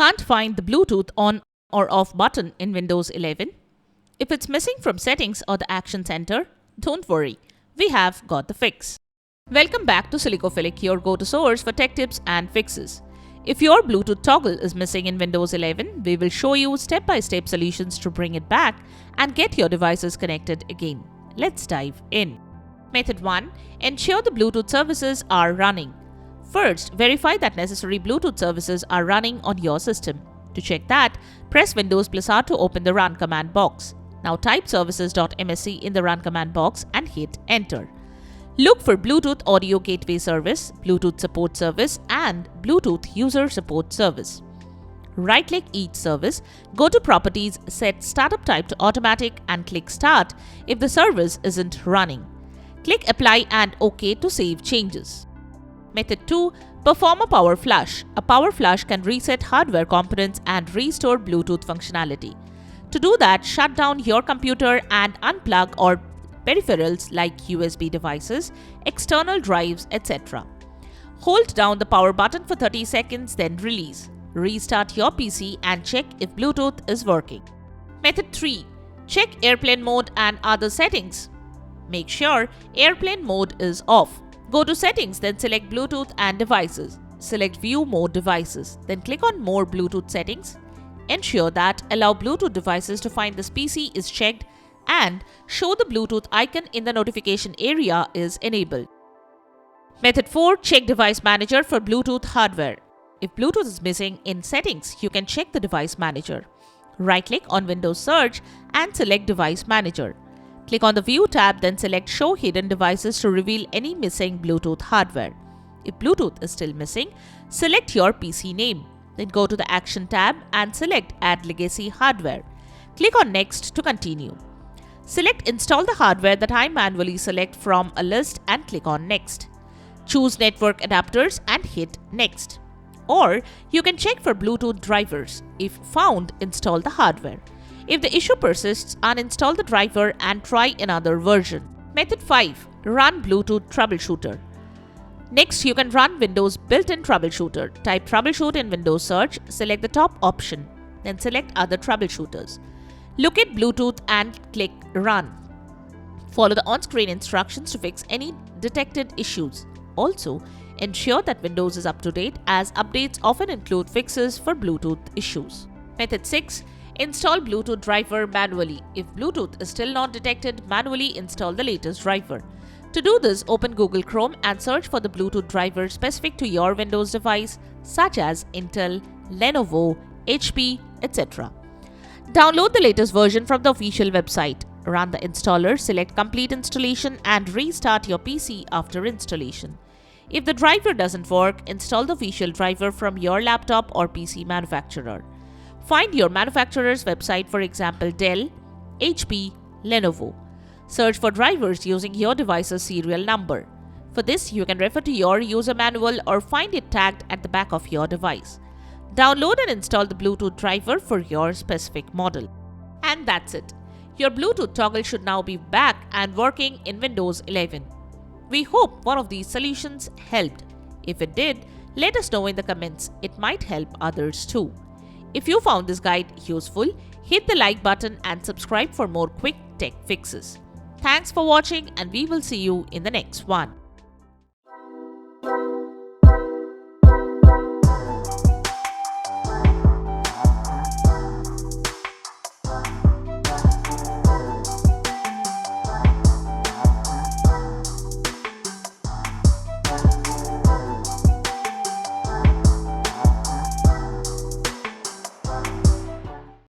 Can't find the Bluetooth on or off button in Windows 11? If it's missing from settings or the Action Center, don't worry, we have got the fix. Welcome back to Silicophilic, your go-to source for tech tips and fixes. If your Bluetooth toggle is missing in Windows 11, we will show you step-by-step solutions to bring it back and get your devices connected again. Let's dive in. Method 1. Ensure the Bluetooth services are running. First, verify that necessary Bluetooth services are running on your system. To check that, press Windows +R to open the Run command box. Now type services.msc in the Run command box and hit Enter. Look for Bluetooth Audio Gateway Service, Bluetooth Support Service, and Bluetooth User Support Service. Right-click each service, go to Properties, set Startup Type to Automatic and click Start if the service isn't running. Click Apply and OK to save changes. Method 2. Perform a power flush. A power flush can reset hardware components and restore Bluetooth functionality. To do that, shut down your computer and unplug all peripherals like USB devices, external drives, etc. Hold down the power button for 30 seconds, then release. Restart your PC and check if Bluetooth is working. Method 3. Check airplane mode and other settings. Make sure airplane mode is off. Go to Settings, then select Bluetooth and Devices. Select View More Devices, then click on More Bluetooth Settings. Ensure that Allow Bluetooth Devices to Find This PC is checked and Show the Bluetooth icon in the notification area is enabled. Method 4. Check Device Manager for Bluetooth hardware. If Bluetooth is missing in Settings, you can check the Device Manager. Right-click on Windows Search and select Device Manager. Click on the View tab, then select Show Hidden Devices to reveal any missing Bluetooth hardware. If Bluetooth is still missing, select your PC name. Then go to the Action tab and select Add Legacy Hardware. Click on Next to continue. Select Install the hardware that I manually select from a list and click on Next. Choose Network Adapters and hit Next. Or you can check for Bluetooth drivers. If found, install the hardware. If the issue persists, uninstall the driver and try another version. Method 5. Run Bluetooth Troubleshooter. Next, you can run Windows built-in troubleshooter. Type troubleshoot in Windows Search, select the top option, then select other troubleshooters. Look at Bluetooth and click Run. Follow the on-screen instructions to fix any detected issues. Also, ensure that Windows is up to date as updates often include fixes for Bluetooth issues. Method 6. Install Bluetooth driver manually. If Bluetooth is still not detected, manually install the latest driver. To do this, open Google Chrome and search for the Bluetooth driver specific to your Windows device, such as Intel, Lenovo, HP, etc. Download the latest version from the official website. Run the installer, select Complete Installation and restart your PC after installation. If the driver doesn't work, install the official driver from your laptop or PC manufacturer. Find your manufacturer's website, for example Dell, HP, Lenovo. Search for drivers using your device's serial number. For this, you can refer to your user manual or find it tagged at the back of your device. Download and install the Bluetooth driver for your specific model. And that's it. Your Bluetooth toggle should now be back and working in Windows 11. We hope one of these solutions helped. If it did, let us know in the comments. It might help others too. If you found this guide useful, hit the like button and subscribe for more quick tech fixes. Thanks for watching and we will see you in the next one.